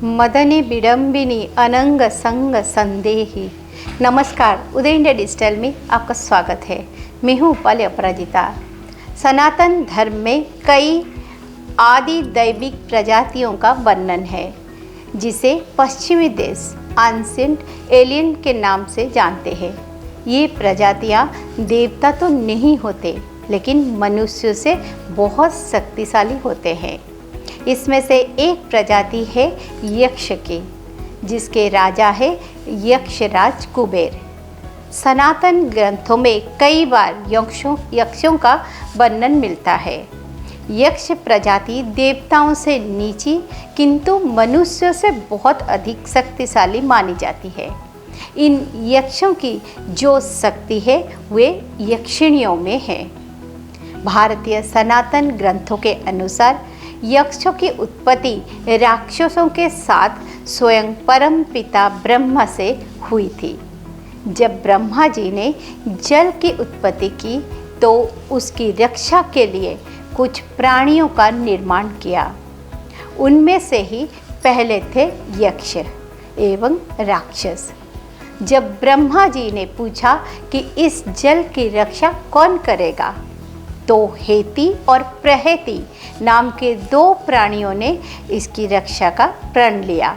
मदने विडम्बिनी अनंग संग संदेही। नमस्कार, उदय इंडिया डिजिटल में आपका स्वागत है। मैं हूँ उपाली अपराजिता। सनातन धर्म में कई आदि दैविक प्रजातियों का वर्णन है, जिसे पश्चिमी देश एंशिएंट एलियन के नाम से जानते हैं। ये प्रजातियाँ देवता तो नहीं होते, लेकिन मनुष्यों से बहुत शक्तिशाली होते हैं। इसमें से एक प्रजाति है यक्ष की, जिसके राजा है यक्षराज कुबेर। सनातन ग्रंथों में कई बार यक्षों का वर्णन मिलता है। यक्ष प्रजाति देवताओं से नीची किंतु मनुष्यों से बहुत अधिक शक्तिशाली मानी जाती है। इन यक्षों की जो शक्ति है वे यक्षिणियों में है। भारतीय सनातन ग्रंथों के अनुसार यक्षों की उत्पत्ति राक्षसों के साथ स्वयं परम पिता ब्रह्मा से हुई थी। जब ब्रह्मा जी ने जल की उत्पत्ति की तो उसकी रक्षा के लिए कुछ प्राणियों का निर्माण किया। उनमें से ही पहले थे यक्ष एवं राक्षस। जब ब्रह्मा जी ने पूछा कि इस जल की रक्षा कौन करेगा, तो हेती और प्रहेती नाम के दो प्राणियों ने इसकी रक्षा का प्रण लिया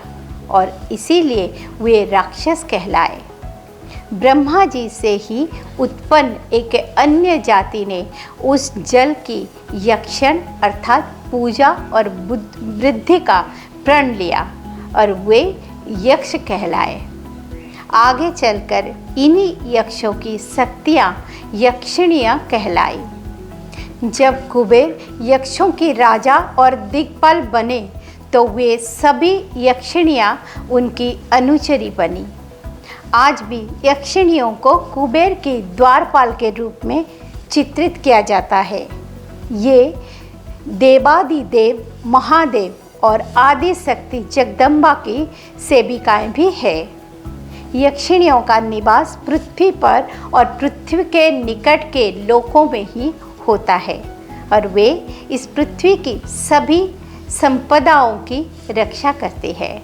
और इसीलिए वे राक्षस कहलाए। ब्रह्मा जी से ही उत्पन्न एक अन्य जाति ने उस जल की यक्षण अर्थात पूजा और वृद्धि का प्रण लिया और वे यक्ष कहलाए। आगे चलकर इन्हीं यक्षों की शक्तियाँ यक्षिणियाँ कहलाई। जब कुबेर यक्षों के राजा और दिक्पाल बने तो वे सभी यक्षिणियाँ उनकी अनुचरी बनी। आज भी यक्षिणियों को कुबेर के द्वारपाल के रूप में चित्रित किया जाता है। ये देवादिदेव महादेव और आदि शक्ति जगदम्बा की सेविकाएं भी है। यक्षिणियों का निवास पृथ्वी पर और पृथ्वी के निकट के लोकों में ही होता है और वे इस पृथ्वी की सभी संपदाओं की रक्षा करते हैं।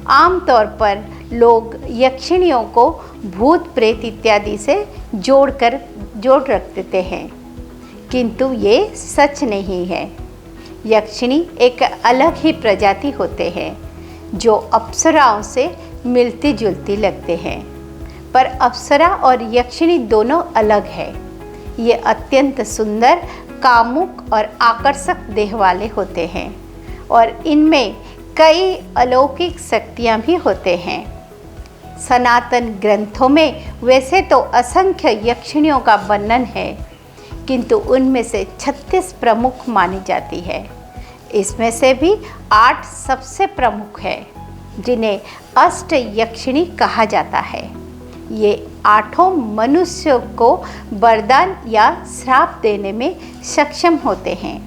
आमतौर पर लोग यक्षिणियों को भूत प्रेत इत्यादि से जोड़ रख देते हैं, किंतु ये सच नहीं है। यक्षिणी एक अलग ही प्रजाति होते हैं जो अप्सराओं से मिलती जुलती लगते हैं, पर अप्सरा और यक्षिणी दोनों अलग है। ये अत्यंत सुंदर, कामुक और आकर्षक देह वाले होते हैं और इनमें कई अलौकिक शक्तियाँ भी होते हैं। सनातन ग्रंथों में वैसे तो असंख्य यक्षिणियों का वर्णन है, किंतु उनमें से 36 प्रमुख मानी जाती है। इसमें से भी 8 सबसे प्रमुख है, जिन्हें अष्ट यक्षिणी कहा जाता है। ये 8 मनुष्यों को वरदान या श्राप देने में सक्षम होते हैं।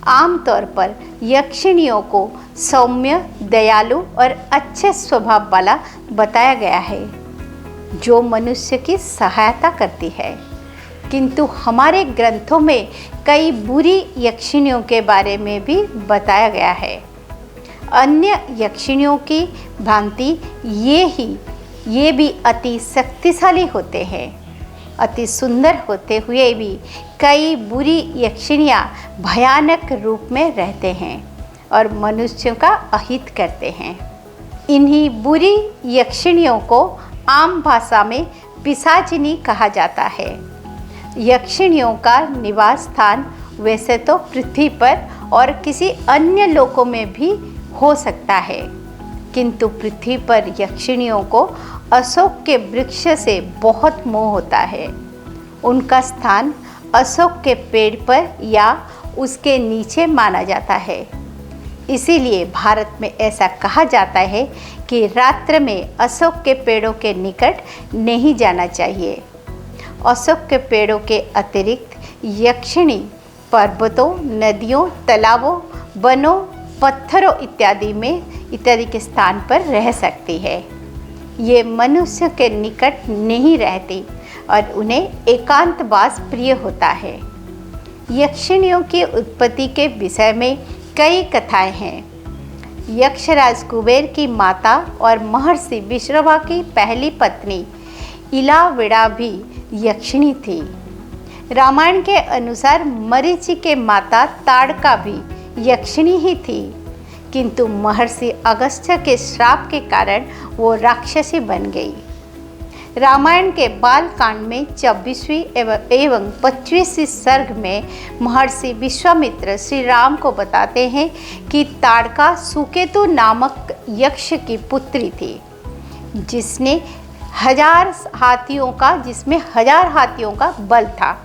आमतौर पर यक्षिणियों को सौम्य, दयालु और अच्छे स्वभाव वाला बताया गया है, जो मनुष्य की सहायता करती है। किंतु हमारे ग्रंथों में कई बुरी यक्षिणियों के बारे में भी बताया गया है। अन्य यक्षिणियों की भांति ये भी अति शक्तिशाली होते हैं। अति सुंदर होते हुए भी कई बुरी यक्षिणियाँ भयानक रूप में रहते हैं और मनुष्यों का अहित करते हैं। इन्हीं बुरी यक्षिणियों को आम भाषा में पिशाचिनी कहा जाता है। यक्षिणियों का निवास स्थान वैसे तो पृथ्वी पर और किसी अन्य लोकों में भी हो सकता है, किंतु पृथ्वी पर यक्षिणियों को अशोक के वृक्ष से बहुत मोह होता है। उनका स्थान अशोक के पेड़ पर या उसके नीचे माना जाता है। इसीलिए भारत में ऐसा कहा जाता है कि रात्र में अशोक के पेड़ों के निकट नहीं जाना चाहिए। अशोक के पेड़ों के अतिरिक्त यक्षिणी पर्वतों, नदियों, तालाबों, वनों, पत्थरों इत्यादि के स्थान पर रह सकती है। ये मनुष्य के निकट नहीं रहती और उन्हें एकांतवास प्रिय होता है। यक्षिणियों की उत्पत्ति के विषय में कई कथाएं हैं। यक्षराज कुबेर की माता और महर्षि विश्रवा की पहली पत्नी इलाविड़ा भी यक्षिणी थी। रामायण के अनुसार मरीचि के माता ताड़का भी यक्षिणी ही थी, किंतु महर्षि अगस्त्य के श्राप के कारण वो राक्षसी बन गई। रामायण के बाल कांड में 24वीं एवं 25वीं सर्ग में महर्षि विश्वामित्र श्री राम को बताते हैं कि ताड़का सुकेतु नामक यक्ष की पुत्री थी, जिसमें 1000 हाथियों का बल था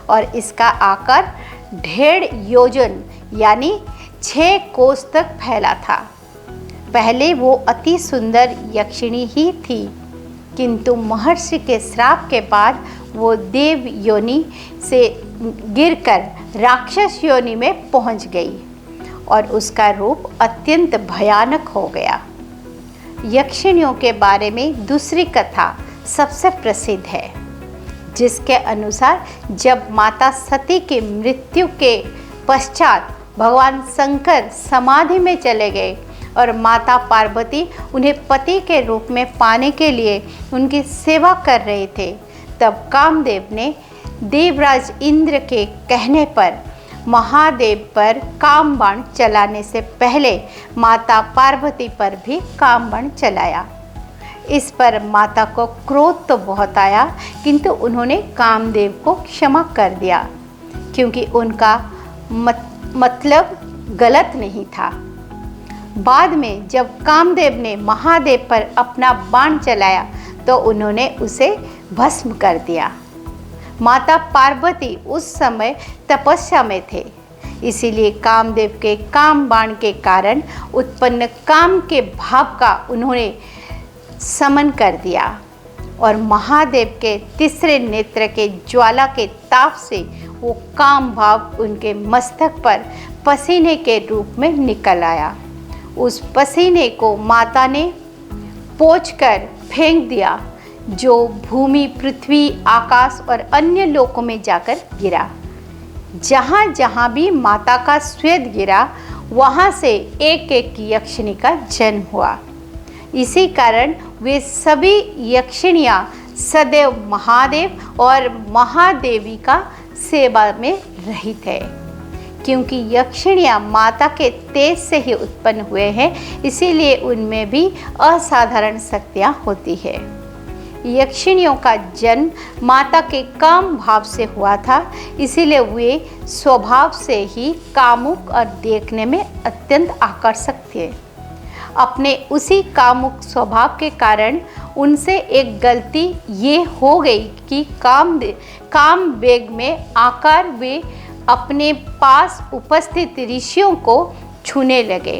और इसका आकार 1.5 योजन यानी 6 कोस तक फैला था। पहले वो अति सुंदर यक्षिणी ही थी, किंतु महर्षि के श्राप के बाद वो देव योनि से गिरकर राक्षस योनि में पहुंच गई और उसका रूप अत्यंत भयानक हो गया। यक्षिणियों के बारे में दूसरी कथा सबसे प्रसिद्ध है, जिसके अनुसार जब माता सती की मृत्यु के पश्चात भगवान शंकर समाधि में चले गए और माता पार्वती उन्हें पति के रूप में पाने के लिए उनकी सेवा कर रहे थे, तब कामदेव ने देवराज इंद्र के कहने पर महादेव पर कामबाण चलाने से पहले माता पार्वती पर भी कामबाण चलाया। इस पर माता को क्रोध तो बहुत आया, किंतु उन्होंने कामदेव को क्षमा कर दिया, क्योंकि उनका मतलब गलत नहीं था। बाद में जब कामदेव ने महादेव पर अपना बाण चलाया तो उन्होंने उसे भस्म कर दिया। माता पार्वती उस समय तपस्या में थे, इसीलिए कामदेव के काम बाण के कारण उत्पन्न काम के भाव का उन्होंने समन कर दिया और महादेव के तीसरे नेत्र के ज्वाला के ताप से वो काम भाव उनके मस्तक पर पसीने के रूप में निकल आया। उस पसीने को माता ने पोंछकर फेंक दिया, जो भूमि, पृथ्वी, आकाश और अन्य लोकों में जाकर गिरा। जहाँ जहाँ भी माता का श्वेत गिरा, वहाँ से एक एक यक्षिणी का जन्म हुआ। इसी कारण वे सभी यक्षिणियाँ सदैव महादेव और महादेवी का सेवा में रहित है। क्योंकि यक्षिणियाँ माता के तेज से ही उत्पन्न हुए हैं, इसीलिए उनमें भी असाधारण शक्तियाँ होती है। यक्षिणियों का जन्म माता के काम भाव से हुआ था, इसीलिए वे स्वभाव से ही कामुक और देखने में अत्यंत आकर्षक थे। अपने उसी कामुक स्वभाव के कारण उनसे एक गलती ये हो गई कि काम वेग में आकर वे अपने पास उपस्थित ऋषियों को छूने लगे।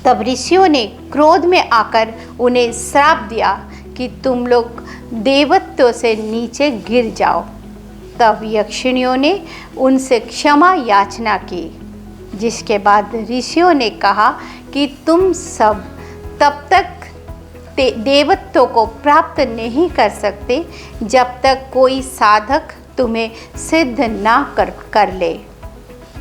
तब ऋषियों ने क्रोध में आकर उन्हें श्राप दिया कि तुम लोग देवत्व से नीचे गिर जाओ। तब यक्षिणियों ने उनसे क्षमा याचना की, जिसके बाद ऋषियों ने कहा कि तुम सब तब तक देवत्व को प्राप्त नहीं कर सकते जब तक कोई साधक तुम्हें सिद्ध ना कर ले।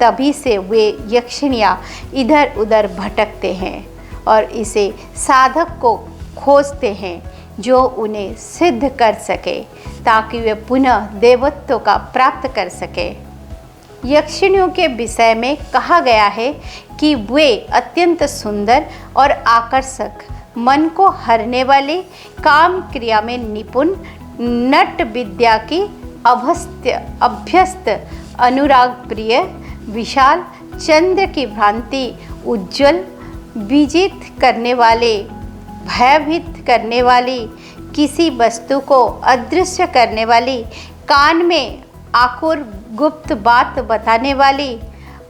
तभी से वे यक्षिणियाँ इधर उधर भटकते हैं और इसे साधक को खोजते हैं जो उन्हें सिद्ध कर सके, ताकि वे पुनः देवत्व का प्राप्त कर सके। यक्षिणियों के विषय में कहा गया है कि वे अत्यंत सुंदर और आकर्षक, मन को हरने वाले, काम क्रिया में निपुण, नट विद्या की अभ्यस्त, अनुराग प्रिय, विशाल, चंद्र की भ्रांति, उज्जवल, विजित करने वाले, भयभीत करने वाली, किसी वस्तु को अदृश्य करने वाली, कान में आकुर गुप्त बात बताने वाली,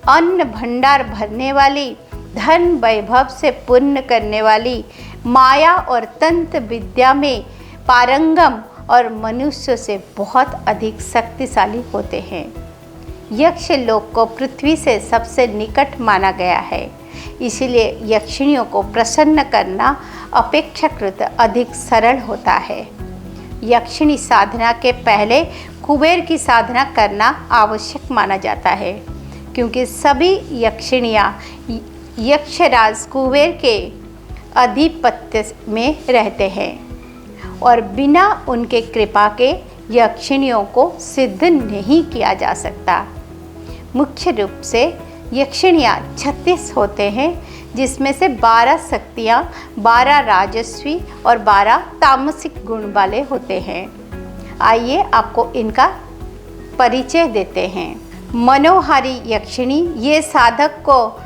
अन्न भंडार भरने वाली, धन वैभव से पूर्ण करने वाली, माया और तंत्र विद्या में पारंगम और मनुष्य से बहुत अधिक शक्तिशाली होते हैं। यक्ष लोक को पृथ्वी से सबसे निकट माना गया है, इसलिए यक्षिणियों को प्रसन्न करना अपेक्षाकृत अधिक सरल होता है। यक्षिणी साधना के पहले कुबेर की साधना करना आवश्यक माना जाता है, क्योंकि सभी यक्षिणियाँ यक्षराज कुबेर के आधिपत्य में रहते हैं और बिना उनके कृपा के यक्षिणियों को सिद्ध नहीं किया जा सकता। मुख्य रूप से यक्षिणियाँ 36 होते हैं, जिसमें से 12 शक्तियाँ, 12 राजस्वी और 12 तामसिक गुण वाले होते हैं। आइए आपको इनका परिचय देते हैं। मनोहारी यक्षिणी ये साधक को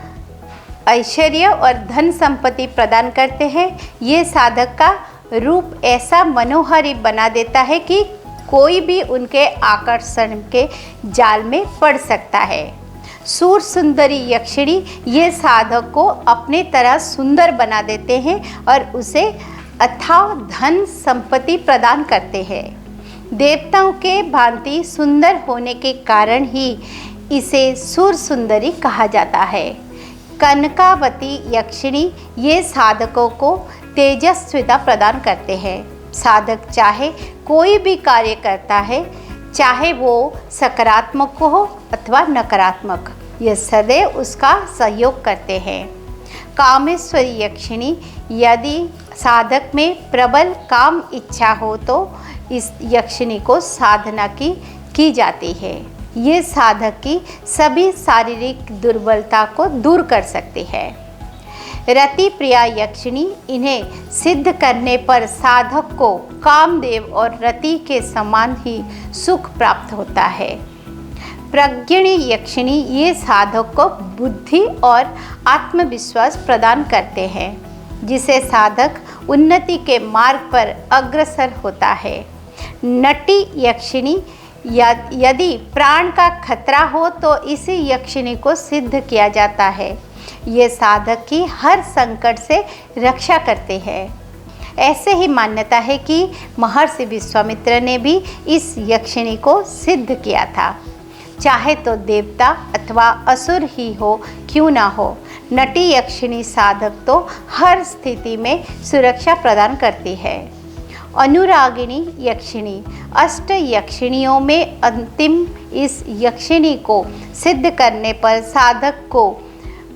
ऐश्वर्य और धन संपत्ति प्रदान करते हैं। ये साधक का रूप ऐसा मनोहारी बना देता है कि कोई भी उनके आकर्षण के जाल में पड़ सकता है। सूर सुंदरी यक्षिणी ये साधक को अपने तरह सुंदर बना देते हैं और उसे अथाह धन संपत्ति प्रदान करते हैं। देवताओं के भांति सुंदर होने के कारण ही इसे सूर सुंदरी कहा जाता है। कनकावती यक्षिणी ये साधकों को तेजस्विता प्रदान करते हैं। साधक चाहे कोई भी कार्य करता है, चाहे वो सकारात्मक हो अथवा नकारात्मक, ये सदैव उसका सहयोग करते हैं। कामेश्वरी यक्षिणी यदि साधक में प्रबल काम इच्छा हो तो इस यक्षिणी को साधना की जाती है। ये साधक की सभी शारीरिक दुर्बलता को दूर कर सकती है। रति प्रिया यक्षिणी इन्हें सिद्ध करने पर साधक को कामदेव और रति के समान ही सुख प्राप्त होता है। प्रज्ञिणी यक्षिणी ये साधक को बुद्धि और आत्मविश्वास प्रदान करते हैं, जिसे साधक उन्नति के मार्ग पर अग्रसर होता है। नटी यक्षिणी यदि प्राण का खतरा हो तो इसी यक्षिणी को सिद्ध किया जाता है। ये साधक की हर संकट से रक्षा करते हैं। ऐसे ही मान्यता है कि महर्षि विश्वामित्र ने भी इस यक्षिणी को सिद्ध किया था। चाहे तो देवता अथवा असुर ही हो क्यों ना हो, नटी यक्षिणी साधक तो हर स्थिति में सुरक्षा प्रदान करती है। अनुरागिणी यक्षिणी अष्ट यक्षिणियों में अंतिम इस यक्षिणी को सिद्ध करने पर साधक को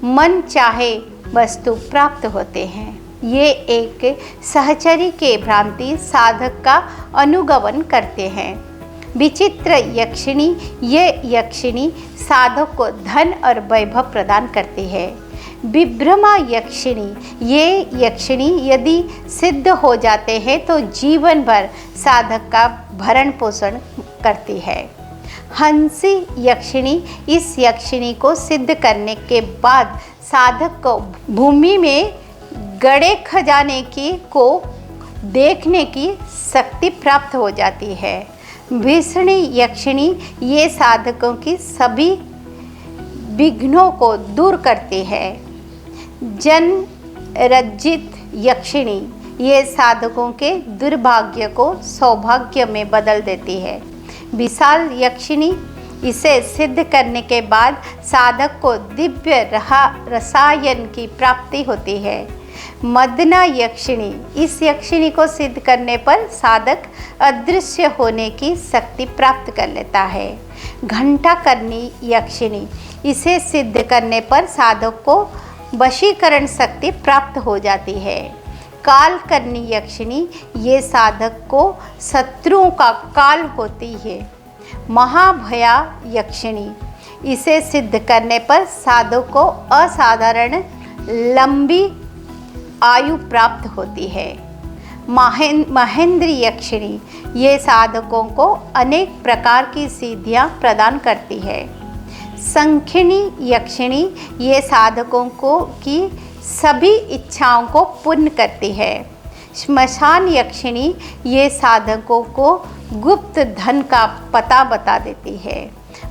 मन चाहे वस्तु प्राप्त होते हैं। ये एक सहचरी के भ्रांति साधक का अनुगमन करते हैं। विचित्र यक्षिणी ये यक्षिणी साधक को धन और वैभव प्रदान करती है। विभ्रमा यक्षिणी ये यक्षिणी यदि सिद्ध हो जाते हैं तो जीवन भर साधक का भरण पोषण करती है। हंसी यक्षिणी इस यक्षिणी को सिद्ध करने के बाद साधक को भूमि में गड़े खजाने को देखने की शक्ति प्राप्त हो जाती है। भीषणी यक्षिणी ये साधकों की सभी विघ्नों को दूर करती है। जन रज्जित यक्षिणी ये साधकों के दुर्भाग्य को सौभाग्य में बदल देती है। विशाल यक्षिणी इसे सिद्ध करने के बाद साधक को दिव्य रसायन की प्राप्ति होती है। मदना यक्षिणी इस यक्षिणी को सिद्ध करने पर साधक अदृश्य होने की शक्ति प्राप्त कर लेता है। घंटाकर्णी यक्षिणी इसे सिद्ध करने पर साधक को वशीकरण शक्ति प्राप्त हो जाती है। कालकर्णी यक्षिणी ये साधक को शत्रुओं का काल होती है। महाभया यक्षिणी इसे सिद्ध करने पर साधक को असाधारण लंबी आयु प्राप्त होती है। महेंद्र यक्षिणी ये साधकों को अनेक प्रकार की सिद्धियां प्रदान करती है। संखिणी यक्षिणी ये साधकों को की सभी इच्छाओं को पूर्ण करती है। श्मशान यक्षिणी ये साधकों को गुप्त धन का पता बता देती है।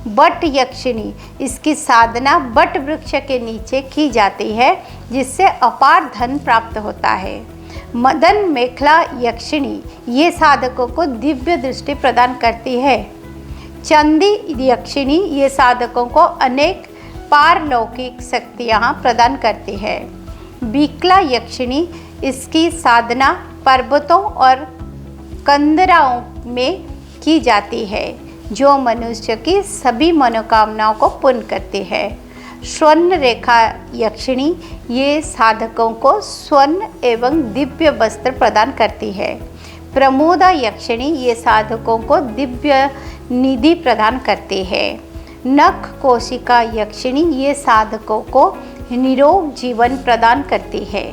बट यक्षिणी इसकी साधना बट वृक्ष के नीचे की जाती है, जिससे अपार धन प्राप्त होता है। मदन मेखला यक्षिणी ये साधकों को दिव्य दृष्टि प्रदान करती है। चंदी यक्षिणी ये साधकों को अनेक पारलौकिक शक्तियाँ प्रदान करती है। विकला यक्षिणी इसकी साधना पर्वतों और कंदराओं में की जाती है, जो मनुष्य की सभी मनोकामनाओं को पूर्ण करती है। स्वर्ण रेखा यक्षिणी ये साधकों को स्वर्ण एवं दिव्य वस्त्र प्रदान करती है। प्रमोदा यक्षिणी ये साधकों को दिव्य निधि प्रदान करती है। नख कोशिका यक्षिणी ये साधकों को निरोग जीवन प्रदान करती है।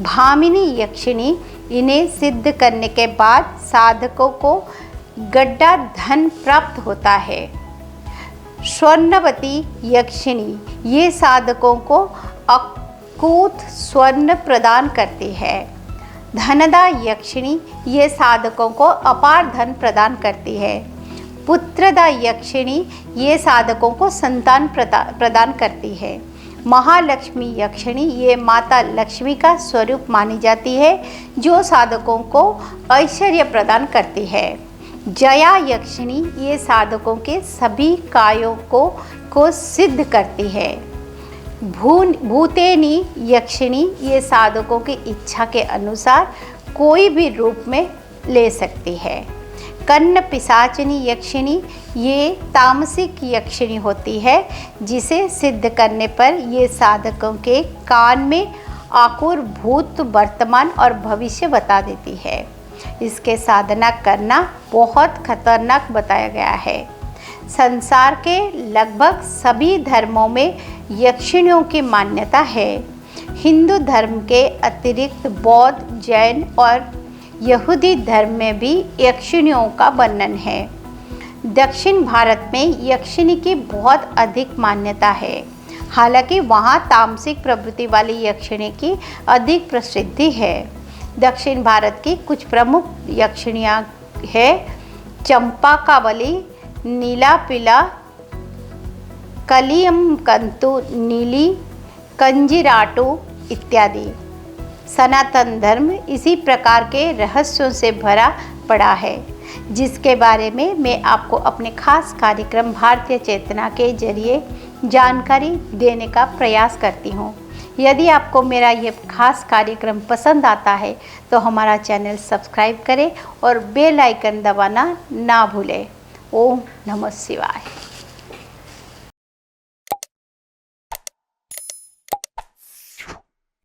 भामिनी यक्षिणी इन्हें सिद्ध करने के बाद साधकों को गड्ढा धन प्राप्त होता है। स्वर्णवती यक्षिणी ये साधकों को अकूत स्वर्ण प्रदान करती है। धनदा यक्षिणी ये साधकों को अपार धन प्रदान करती है। पुत्रदा यक्षिणी ये साधकों को संतान प्रदान करती है। महालक्ष्मी यक्षिणी ये माता लक्ष्मी का स्वरूप मानी जाती है जो साधकों को ऐश्वर्य प्रदान करती है। जया यक्षिणी ये साधकों के सभी कार्यों को सिद्ध करती है। भूतेनी यक्षिणी ये साधकों की इच्छा के अनुसार कोई भी रूप में ले सकती है। कन्न पिशाचिनी यक्षिणी ये तामसिक यक्षिणी होती है जिसे सिद्ध करने पर ये साधकों के कान में आकुर भूत वर्तमान और भविष्य बता देती है। इसके साधना करना बहुत खतरनाक बताया गया है। संसार के लगभग सभी धर्मों में यक्षिणियों की मान्यता है। हिंदू धर्म के अतिरिक्त बौद्ध, जैन और यहूदी धर्म में भी यक्षिणियों का वर्णन है। दक्षिण भारत में यक्षिणी की बहुत अधिक मान्यता है। हालांकि वहाँ तामसिक प्रवृत्ति वाली यक्षिणी की अधिक प्रसिद्धि है। दक्षिण भारत की कुछ प्रमुख यक्षिणियाँ है चंपाकावली, नीला पीला, कलियमकंतु नीली, कंजिराटू इत्यादि। सनातन धर्म इसी प्रकार के रहस्यों से भरा पड़ा है जिसके बारे में मैं आपको अपने खास कार्यक्रम भारतीय चेतना के जरिए जानकारी देने का प्रयास करती हूँ। यदि आपको मेरा ये खास कार्यक्रम पसंद आता है तो हमारा चैनल सब्सक्राइब करें और बेल आइकन दबाना ना भूलें। ओम नमः शिवाय।